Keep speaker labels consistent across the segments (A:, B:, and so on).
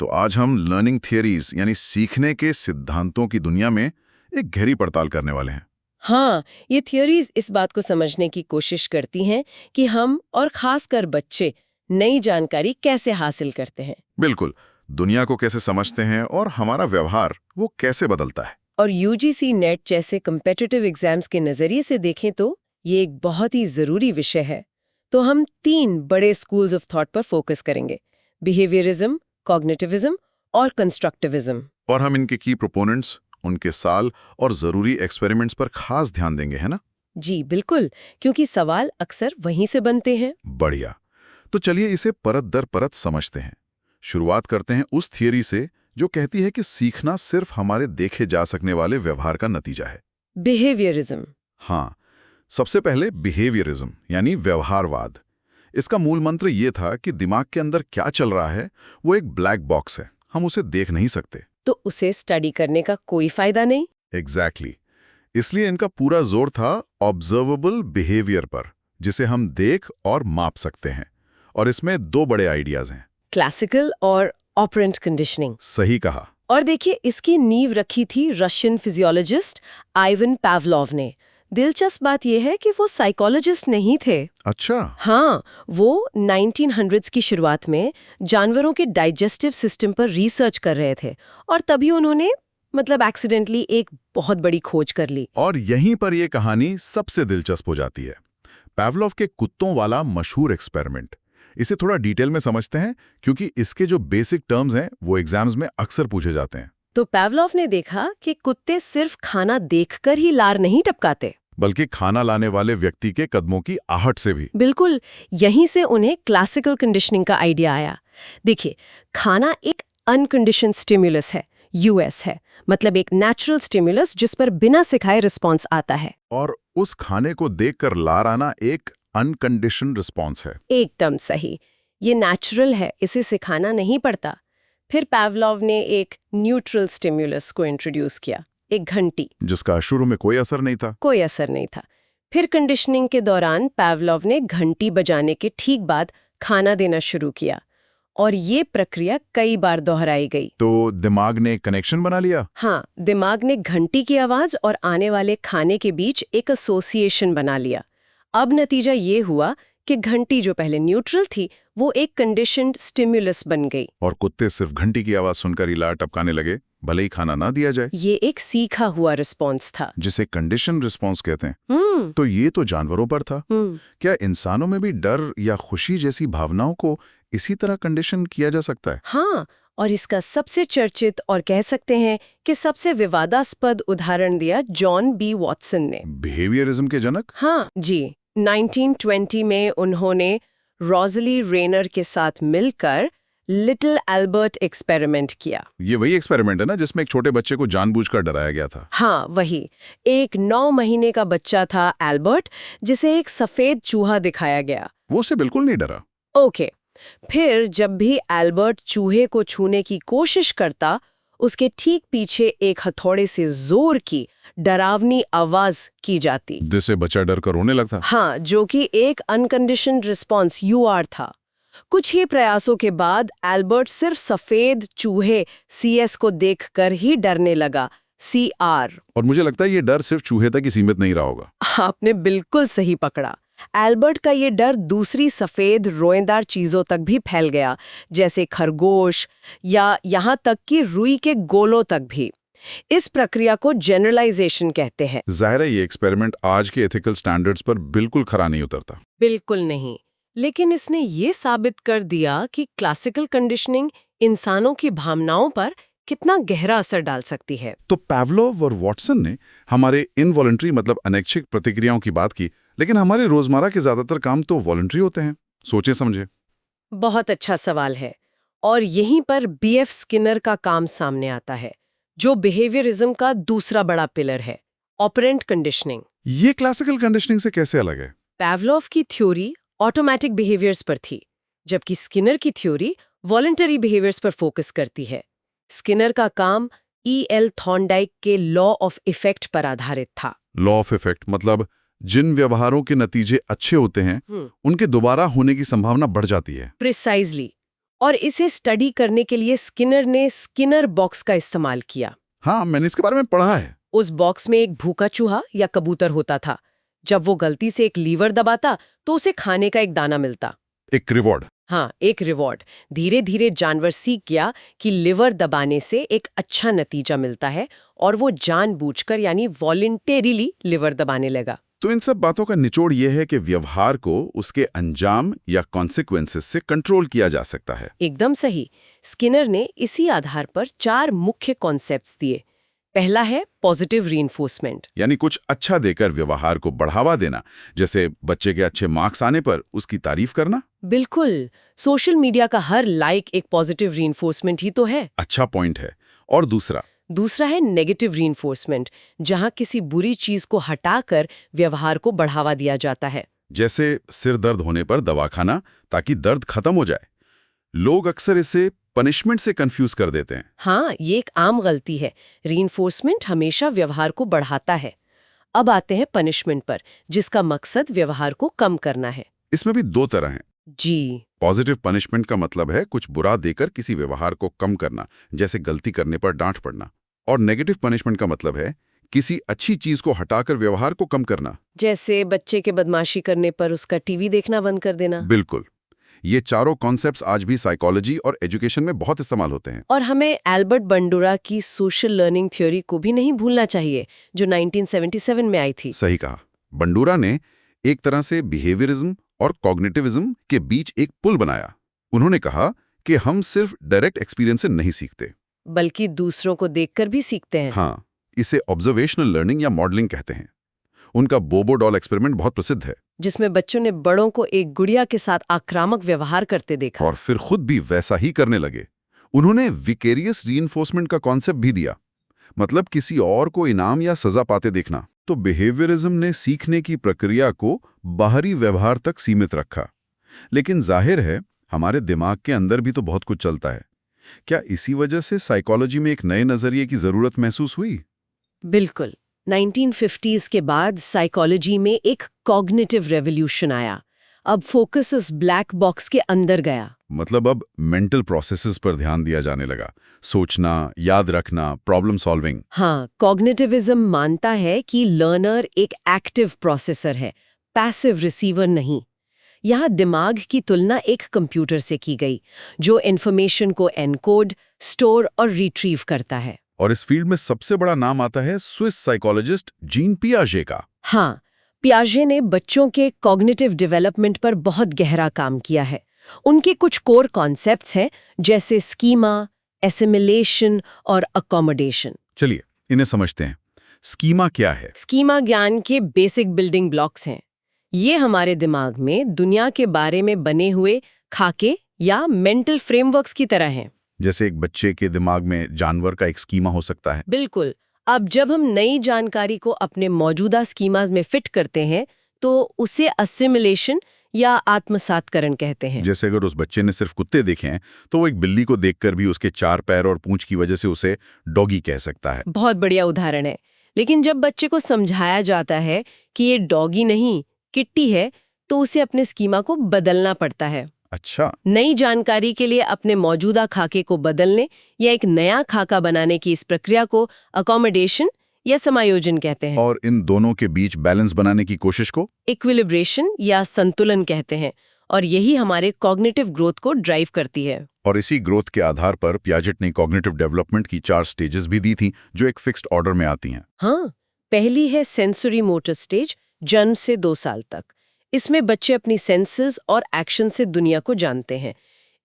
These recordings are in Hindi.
A: तो आज हम लर्निंग थियरीज यानी सीखने के सिद्धांतों की दुनिया में एक गहरी पड़ताल करने वाले हैं।
B: हाँ, ये थियोरीज इस बात को समझने की कोशिश करती हैं कि हम और खासकर बच्चे नई जानकारी कैसे हासिल करते हैं
A: बिल्कुल, दुनिया को कैसे समझते हैं और हमारा व्यवहार वो कैसे बदलता है।
B: और यूजीसी नेट जैसे कम्पिटिटिव एग्जाम्स के नजरिए से देखें तो ये एक बहुत ही जरूरी विषय है। तो हम 3 बड़े स्कूल्स ऑफ थॉट पर फोकस करेंगे: बिहेवियरिज्म, कॉग्निटिविज्म और कंस्ट्रक्टिविज्म।
A: और हम इनके की प्रोपोनेंट्स, उनके साल और जरूरी एक्सपेरिमेंट्स पर खास ध्यान देंगे, है ना?
B: जी बिल्कुल, क्योंकि सवाल अक्सर वहीं से बनते हैं।
A: बढ़िया। तो चलिए इसे परत दर परत समझते हैं। शुरुआत करते हैं उस थियरी से जो कहती है कि सीखना सिर्फ हमारे देखे जा सकने वाले व्यवहार का नतीजा है।
B: बिहेवियरिज्म।
A: हाँ, सबसे पहले बिहेवियरिज्म यानी व्यवहारवाद। इसका मूल मंत्र ये था कि दिमाग के अंदर क्या चल रहा है वो एक ब्लैक बॉक्स है, हम उसे देख नहीं सकते।
B: तो उसे स्टडी करने का कोई फायदा नहीं।
A: एग्जैक्टली। इसलिए इनका पूरा जोर था ऑब्जर्वेबल बिहेवियर पर, जिसे हम देख और माप सकते हैं। और इसमें 2 बड़े आइडियाज हैं।
B: क्लासिकल और ऑपरेंट कंडीशनिंग।
A: सही कहा।
B: और देखिए, इसकी नींव रखी थी रशियन फिजियोलॉजिस्ट आइवन पावलोव ने। दिलचस्प बात यह है कि वो साइकोलॉजिस्ट नहीं थे।
A: अच्छा।
B: हाँ, वो 1900s की शुरुआत में जानवरों के डाइजेस्टिव सिस्टम पर रिसर्च कर रहे थे और तभी उन्होंने एक्सीडेंटली एक बहुत बड़ी खोज कर ली।
A: और यहीं पर यह कहानी सबसे दिलचस्प हो जाती है। पावलोव के कुत्तों वाला मशहूर एक्सपेरिमेंट। इसे थोड़ा डिटेल में समझते हैं क्योंकि इसके जो बेसिक टर्म्स हैं वो एग्जाम्स में अक्सर पूछे जाते हैं।
B: तो पावलोव ने देखा कि कुत्ते सिर्फ खाना देखकर ही लार नहीं टपकाते,
A: बल्कि खाना लाने वाले व्यक्ति के कदमों की आहट से भी।
B: बिल्कुल। यहीं से उन्हें क्लासिकल कंडीशनिंग का आइडिया आया। देखिए, खाना एक अनकंडीशन्ड स्टिमुलस है, यूएस है, मतलब एक नेचुरल स्टिमुलस जिस पर बिना सिखाए रिस्पॉन्स आता है।
A: और उस खाने को देखकर लार आना एक अनकंडीशन्ड रिस्पॉन्स है।
B: एकदम सही। ये नेचुरल है, इसे सिखाना नहीं पड़ता। फिर पावलोव ने एक न्यूट्रल स्टिमुलस को इंट्रोड्यूस किया, एक घंटी,
A: जिसका शुरू में कोई असर नहीं था।
B: कोई असर नहीं था। फिर कंडीशनिंग के दौरान पावलोव ने घंटी बजाने के ठीक बाद खाना देना शुरू किया और ये प्रक्रिया कई बार दोहराई गई।
A: तो दिमाग ने कनेक्शन बना लिया।
B: हाँ, दिमाग ने घंटी की आवाज और आने वाले खाने के बीच एक एसोसिएशन बना लिया। अब नतीजा ये हुआ कि घंटी जो पहले न्यूट्रल थी वो एक कंडीशन्ड स्टिमुलस बन गई।
A: और कुत्ते सिर्फ घंटी की आवाज सुनकर ही लार टपकाने लगे, भले ही खाना ना दिया जाए।
B: ये एक सीखा हुआ रिस्पॉन्स था,
A: जिसे कंडीशन रिस्पॉन्स कहते हैं। तो ये तो जानवरों पर था। क्या इंसानों में भी डर या खुशी जैसी भावनाओं को इसी तरह कंडीशन किया जा सकता है?
B: हाँ, और इसका सबसे चर्चित और कह सकते हैं कि सबसे विवादास्पद उदाहरण दिया जॉन बी वॉटसन ने।
A: बिहेवियरिज्म के जनक?
B: हाँ जी, 1920 में उन्होंने रोज़ली रेनर के साथ मिलकर लिटिल एल्बर्ट एक्सपेरिमेंट किया।
A: ये वही एक्सपेरिमेंट है ना जिसमें एक छोटे बच्चे को जानबूझकर डराया गया था?
B: हाँ, वही। एक 9 महीने का बच्चा था एल्बर्ट, जिसे एक सफेद चूहा दिखाया गया।
A: वो उसे बिल्कुल नहीं डरा।
B: ओके। फिर जब भी एल्बर्ट चूहे को छूने की कोशिश करता, उसके ठीक पीछे एक हथौड़े से जोर की डरावनी आवाज की जाती,
A: जिससे बच्चा डर कर रोने लगता।
B: हाँ, जो कि एक अनकंडीशन्ड रिस्पॉन्स यूआर था। कुछ ही प्रयासों के बाद एल्बर्ट सिर्फ सफेद चूहे सीएस को देखकर ही डरने लगा, सीआर।
A: और मुझे लगता है ये डर सिर्फ चूहे तक ही सीमित नहीं रहा होगा।
B: आपने बिल्कुल सही पकड़ा। एल्बर्ट का ये डर दूसरी सफेद रोएदार चीजों तक भी फैल गया, जैसे खरगोश या यहाँ तक कि रुई के गोलों तक भी। इस प्रक्रिया को जनरलाइजेशन कहते हैं।
A: जाहिर है ये एक्सपेरिमेंट आज के एथिकल स्टैंडर्ड्स पर बिल्कुल खरा नहीं उतरता।
B: बिल्कुल नहीं, लेकिन इसने ये साबित कर दिया कि क्लासिकल कंडीशनिंग इंसानों की भावनाओं पर कितना गहरा असर डाल सकती है।
A: तो पावलोव और वॉटसन ने हमारे इनवॉलंटरी मतलब अनैच्छिक प्रतिक्रियाओं की बात की, लेकिन हमारे रोजमर्रा के ज्यादातर काम तो वॉलंटरी होते हैं। सोचे समझे।
B: बहुत अच्छा सवाल है। और यहीं पर बीएफ स्किनर का काम सामने आता है, जो बिहेवियरिज्म का दूसरा बड़ा पिलर है, ऑपरेंट कंडीशनिंग।
A: ये क्लासिकल कंडीशनिंग से कैसे अलग है?
B: पावलोव की थ्योरी ऑटोमेटिक बिहेवियर्स पर थी, जबकि स्किनर की थ्योरी वॉलंटरी बिहेवियर्स पर फोकस करती है। स्किनर का काम E.L. थॉर्नडाइक के लॉ ऑफ इफेक्ट पर आधारित था।
A: लॉ ऑफ इफेक्ट मतलब जिन व्यवहारों के नतीजे अच्छे होते हैं उनके दोबारा होने की संभावना बढ़ जाती है।
B: प्रिसाइजली। और इसे स्टडी करने के लिए स्किनर ने स्किनर बॉक्स का इस्तेमाल किया।
A: हाँ, मैंने इसके बारे में पढ़ा है।
B: उस बॉक्स में एक भूखा चूहा या कबूतर होता था। जब वो गलती से एक लीवर दबाता तो उसे खाने का एक दाना मिलता।
A: एक रिवॉर्ड।
B: हाँ, एक रिवॉर्ड। धीरे धीरे जानवर सीख गया कि लिवर दबाने से एक अच्छा नतीजा मिलता है और वो जानबूझकर यानी वॉलंटेरिली लिवर दबाने लगा।
A: तो इन सब बातों का निचोड़ यह है कि व्यवहार को उसके अंजाम या कॉन्सिक्वेंसेस से कंट्रोल किया जा सकता है।
B: एकदम सही। स्किनर ने इसी आधार पर 4 मुख्य कॉन्सेप्ट्स दिए। पहला है पॉजिटिव रीइंफोर्समेंट,
A: यानी कुछ अच्छा देकर व्यवहार को बढ़ावा देना, जैसे बच्चे के अच्छे मार्क्स आने पर उसकी तारीफ करना।
B: बिल्कुल। सोशल मीडिया का हर लाइक एक पॉजिटिव रीइंफोर्समेंट ही तो है।
A: अच्छा पॉइंट है। और दूसरा
B: है नेगेटिव रीइंफोर्समेंट, जहां किसी बुरी चीज को हटाकर व्यवहार को बढ़ावा दिया जाता है।
A: जैसे सिर दर्द होने पर दवा खाना ताकि दर्द खत्म हो जाए। लोग अक्सर इसे पनिशमेंट से कंफ्यूज कर देते हैं।
B: हाँ, ये एक आम गलती है। रीइंफोर्समेंट हमेशा व्यवहार को बढ़ाता है। अब आते हैं पनिशमेंट पर, जिसका मकसद व्यवहार को कम करना है।
A: इसमें भी 2 तरह हैं।
B: जी।
A: पॉजिटिव पनिशमेंट का मतलब है कुछ बुरा देकर किसी व्यवहार को कम करना, जैसे गलती करने पर डांट पड़ना। और नेगेटिव पनिशमेंट का मतलब है किसी अच्छी चीज को हटाकर व्यवहार को कम करना,
B: जैसे बच्चे के बदमाशी करने पर उसका टीवी देखना बंद कर देना।
A: बिल्कुल। ये चारों कॉन्सेप्ट्स आज भी साइकोलॉजी और एजुकेशन में बहुत इस्तेमाल होते हैं।
B: और हमें एल्बर्ट बंडूरा की सोशल लर्निंग थ्योरी को भी नहीं भूलना चाहिए, जो 1977 में आई थी।
A: सही कहा। बंडूरा ने एक तरह से बिहेवियरिज्म और कॉग्निटिविज्म के बीच एक पुल बनाया। उन्होंने कहा कि हम सिर्फ डायरेक्ट एक्सपीरियंस से नहीं सीखते,
B: बल्कि दूसरों को देखकर भी सीखते हैं।
A: हाँ, इसे ऑब्जर्वेशनल लर्निंग या मॉडलिंग कहते हैं। उनका बोबो डॉल एक्सपेरिमेंट बहुत प्रसिद्ध है,
B: जिसमें बच्चों ने बड़ों को एक गुड़िया के साथ आक्रामक व्यवहार करते देखा
A: और फिर खुद भी वैसा ही करने लगे। उन्होंने विकेरियस रीइंफोर्समेंट का कॉन्सेप्ट भी दिया, मतलब किसी और को इनाम या सजा पाते देखना। तो बिहेवियरिज्म ने सीखने की प्रक्रिया को बाहरी व्यवहार तक सीमित रखा। लेकिन जाहिर है हमारे दिमाग के अंदर भी तो बहुत कुछ चलता है। क्या इसी वजह से साइकोलॉजी में एक नए नजरिए की जरूरत महसूस हुई?
B: बिल्कुल। 1950s के बाद साइकोलॉजी में एक कॉग्निटिव रेवोल्यूशन आया। अब फोकस उस ब्लैक बॉक्स के अंदर गया।
A: मतलब अब मेंटल प्रोसेसेस पर ध्यान दिया जाने लगा, सोचना, याद रखना, प्रॉब्लम सॉल्विंग।
B: हाँ, कॉग्निटिविज्म मानता है कि लर्नर एक एक्टिव प्रोसेसर है, पैसिव रिसीवर नहीं। यहाँ दिमाग की तुलना एक कंप्यूटर से की गई, जो इन्फॉर्मेशन को एनकोड, स्टोर और रिट्रीव करता है।
A: और इस फील्ड में सबसे बड़ा नाम आता है स्विस साइकोलॉजिस्ट जीन पियाजे का।
B: हाँ, पियाजे ने बच्चों के कॉग्निटिव डेवलपमेंट पर बहुत गहरा काम किया है। उनके कुछ कोर कॉन्सेप्ट्स हैं, जैसे स्कीमा, एसिमिलेशन और अकोमोडेशन।
A: चलिए इन्हें समझते हैं। स्कीमा क्या है?
B: स्कीमा ज्ञान के बेसिक बिल्डिंग ब्लॉक्स हैं। ये हमारे दिमाग में दुनिया के बारे में बने हुए खाके या मेंटल फ्रेमवर्क्स की तरह हैं।
A: जैसे एक बच्चे के दिमाग में जानवर का एक स्कीमा हो सकता है।
B: बिल्कुल। अब जब हम नई जानकारी को अपने मौजूदा स्कीमाज में फिट करते हैं, तो उसे असिमिलेशन या आत्मसातकरण कहते हैं।
A: जैसे अगर उस बच्चे ने सिर्फ कुत्ते देखे हैं, तो वो एक बिल्ली को देखकर भी उसके 4 पैर और पूंछ की वजह से उसे डॉगी कह सकता है।
B: बहुत बढ़िया उदाहरण है। लेकिन जब बच्चे को समझाया जाता है कि ये डॉगी नहीं, किट्टी है, तो उसे अपने स्कीमा को बदलना पड़ता है।
A: अच्छा।
B: नई जानकारी के लिए अपने मौजूदा खाके को बदलने या एक नया खाका बनाने की इस प्रक्रिया को अकोमोडेशन या समायोजन कहते हैं।
A: और इन दोनों के बीच बैलेंस बनाने की कोशिश को
B: इक्विलिब्रेशन या संतुलन कहते हैं। और यही हमारे कॉग्निटिव ग्रोथ को ड्राइव करती है।
A: और इसी ग्रोथ के आधार पर पियाजेट ने कॉग्निटिव डेवलपमेंट की 4 स्टेजेस भी दी थी, जो एक फिक्स्ड ऑर्डर में आती हैं।
B: हाँ, पहली है सेंसरी मोटर स्टेज, जन्म से 2 साल तक। इसमें बच्चे अपनी सेंसेस और एक्शन से दुनिया को जानते हैं।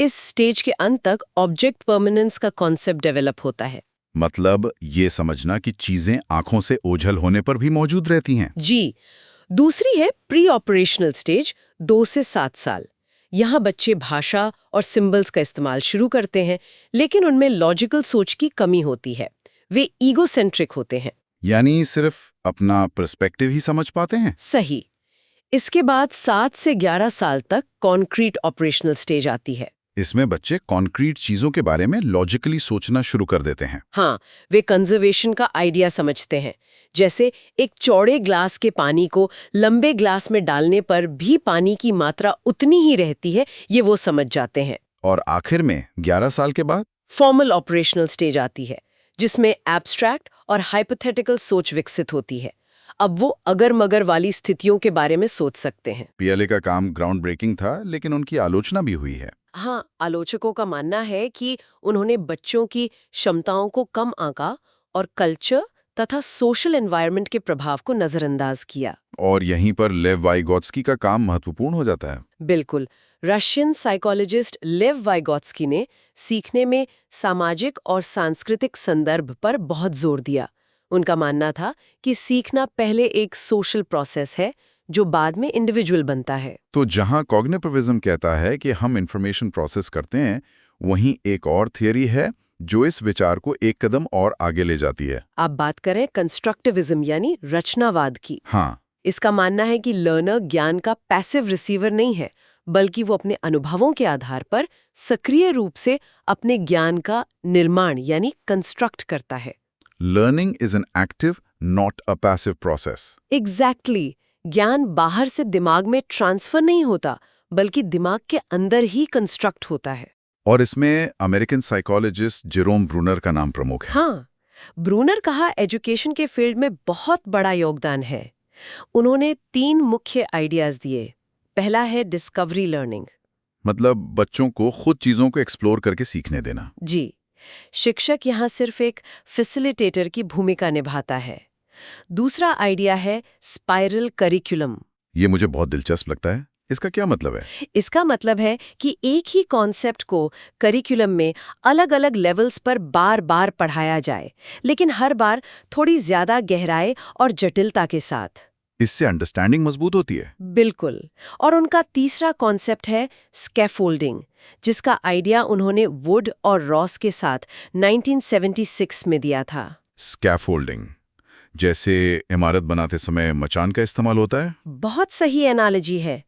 B: इस स्टेज के अंत तक ऑब्जेक्ट परमानेंस का कॉन्सेप्ट डेवलप होता है।
A: मतलब ये समझना कि चीजें आंखों से ओझल होने पर भी मौजूद रहती हैं।
B: जी। दूसरी है प्री ऑपरेशनल स्टेज, 2 से 7 साल। यहाँ बच्चे भाषा और सिंबल्स का इस्तेमाल शुरू करते हैं, लेकिन उनमें लॉजिकल सोच की कमी होती है। वे ईगोसेंट्रिक होते हैं।
A: यानी सिर्फ अपना पर्सपेक्टिव ही समझ पाते हैं।
B: सही। इसके बाद 7 से 11 साल तक कॉन्क्रीट ऑपरेशनल स्टेज आती है।
A: इसमें बच्चे कॉन्क्रीट चीजों के बारे में लॉजिकली सोचना शुरू कर देते हैं।
B: हाँ, वे कंजर्वेशन का आइडिया समझते हैं। जैसे एक चौड़े ग्लास के पानी को लंबे ग्लास में डालने पर भी पानी की मात्रा उतनी ही रहती है, ये वो समझ जाते हैं।
A: और आखिर में 11 साल के बाद
B: फॉर्मल ऑपरेशनल स्टेज आती है, जिसमें एब्स्ट्रैक्ट और हाइपोथेटिकल सोच विकसित होती है। अब वो अगर मगर वाली स्थितियों के बारे में सोच सकते हैं।
A: पीएलए का काम ग्राउंड ब्रेकिंग था, लेकिन उनकी आलोचना भी हुई है।
B: हाँ, आलोचकों का मानना है कि उन्होंने बच्चों की क्षमताओं को कम आंका और कल्चर तथा सोशल एनवायरनमेंट के प्रभाव को नजरअंदाज किया।
A: और यहीं पर लेव वाइगोत्स्की का काम महत्वपूर्ण हो जाता है।
B: बिल्कुल। रशियन साइकोलॉजिस्ट लेव वाइगोत्स्की ने सीखने में सामाजिक और सांस्कृतिक संदर्भ पर बहुत जोर दिया। उनका मानना था कि सीखना पहले एक सोशल प्रोसेस है जो बाद में इंडिविजुअल बनता है।
A: तो जहां कॉग्निटिविज्म कहता है कि हम इंफॉर्मेशन प्रोसेस करते हैं, वहीं एक और थियरी है जो इस विचार को एक कदम और आगे ले जाती है।
B: आप बात करें कंस्ट्रक्टिविज्म यानी रचनावाद की।
A: हाँ,
B: इसका मानना है कि लर्नर ज्ञान का पैसिव रिसीवर नहीं है, बल्कि वो अपने अनुभवों के आधार पर सक्रिय रूप से अपने ज्ञान का निर्माण यानी कंस्ट्रक्ट करता है।
A: Learning is an active not a passive process.
B: Exactly. ज्ञान बाहर से दिमाग में ट्रांसफर नहीं होता, बल्कि दिमाग के अंदर ही कंस्ट्रक्ट होता है।
A: और इसमें अमेरिकन साइकोलॉजिस्ट जेरोम ब्रूनर का नाम प्रमुख है।
B: हाँ, ब्रूनर कहा एजुकेशन के फील्ड में बहुत बड़ा योगदान है। उन्होंने 3 मुख्य आइडियाज दिए। पहला है डिस्कवरी लर्निंग।
A: मतलब बच्चों को खुद चीजों को एक्सप्लोर करके सीखने देना।
B: जी, शिक्षक यहाँ सिर्फ एक फैसिलिटेटर की भूमिका निभाता है। दूसरा आइडिया है स्पाइरल करिकुलम।
A: ये मुझे बहुत दिलचस्प लगता है। इसका क्या मतलब है?
B: इसका मतलब है कि एक ही कॉन्सेप्ट को करिकुलम में अलग-अलग लेवल्स पर बार-बार पढ़ाया जाए, लेकिन हर बार थोड़ी ज्यादा गहराई और जटिलता के साथ।
A: इससे अंडरस्टैंडिंग मजबूत होती है।
B: बिल्कुल। और उनका तीसरा कॉन्सेप्ट है स्कैफोल्डिंग, जिसका आइडिया उन्होंने वुड और रॉस के साथ 1976 में दिया था।
A: स्कैफोल्डिंग, जैसे इमारत बनाते समय मचान का इस्तेमाल होता है।
B: बहुत सही एनालॉजी है।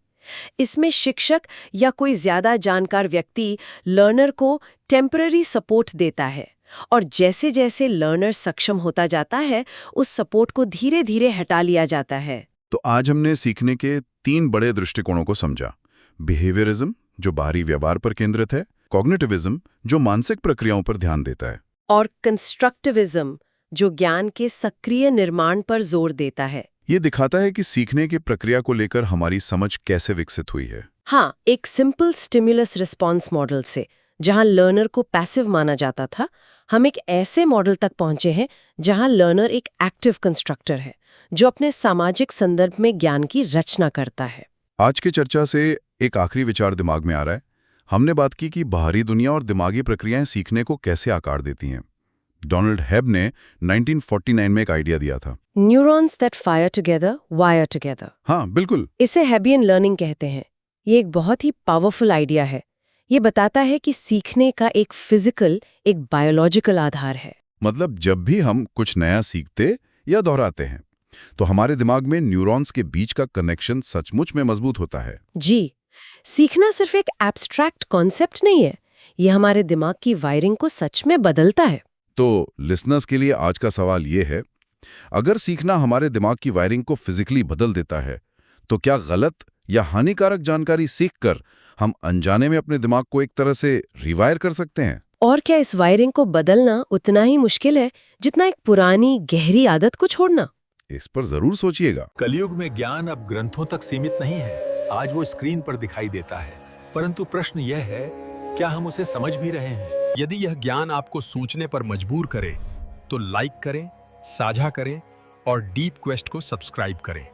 B: इसमें शिक्षक या कोई ज्यादा जानकार व्यक्ति लर्नर को टेम्पररी सपोर्ट देता है, और जैसे जैसे लर्नर सक्षम होता जाता है, उस सपोर्ट को धीरे धीरे हटा लिया जाता है।
A: तो आज हमने सीखने के 3 बड़े दृष्टिकोणों को समझा। बिहेवियरिज्म, जो बाहरी व्यवहार पर केंद्रित है, कॉग्निटिविज्म, जो मानसिक प्रक्रियाओं पर ध्यान देता है,
B: और कंस्ट्रक्टिविज्म, जो ज्ञान के सक्रिय निर्माण पर जोर देता है।
A: ये दिखाता है कि सीखने की प्रक्रिया को लेकर हमारी समझ कैसे विकसित हुई है।
B: हाँ, एक सिंपल स्टिमुलस रिस्पॉन्स मॉडल से, जहां लर्नर को पैसिव माना जाता था, हम एक ऐसे मॉडल तक पहुंचे हैं जहां लर्नर एक एक्टिव कंस्ट्रक्टर है, जो अपने सामाजिक संदर्भ में ज्ञान की रचना करता है।
A: आज की चर्चा से एक आखिरी विचार दिमाग में आ रहा है। हमने बात की कि बाहरी दुनिया और दिमागी प्रक्रियाएं सीखने को कैसे आकार देती हैं। डोनाल्ड हेब ने 1949 में एक आइडिया दिया था,
B: neurons that fire together wire together.
A: हाँ बिल्कुल।
B: इसे हेबियन लर्निंग कहते हैं। ये एक बहुत ही पावरफुल आइडिया है। ये बताता है कि सीखने का एक फिजिकल, एक बायोलॉजिकल आधार है।
A: मतलब जब भी हम कुछ नया सीखते या दोहराते हैं, तो हमारे दिमाग में न्यूरॉन्स के बीच का कनेक्शन सचमुच में मजबूत होता है।
B: जी, सीखना सिर्फ एक एब्स्ट्रैक्ट कॉन्सेप्ट नहीं है, ये हमारे दिमाग की वायरिंग को सच में बदलता है।
A: तो लिसनर्स के लिए आज का सवाल ये है, अगर सीखना हमारे दिमाग की वायरिंग को फिजिकली बदल देता है, तो क्या गलत या हानिकारक जानकारी सीखकर हम अनजाने में अपने दिमाग को एक तरह से रिवायर कर सकते हैं?
B: और क्या इस वायरिंग को बदलना उतना ही मुश्किल है जितना एक पुरानी गहरी आदत को छोड़ना?
A: इस पर जरूर सोचिएगा।
C: कलयुग में ज्ञान अब ग्रंथों तक सीमित नहीं है। आज वो स्क्रीन पर दिखाई देता है, परंतु प्रश्न यह है, क्या हम उसे समझ भी रहे हैं?
D: यदि यह ज्ञान आपको सोचने पर मजबूर करे, तो लाइक करें, साझा करें और डीप क्वेस्ट को सब्सक्राइब करें।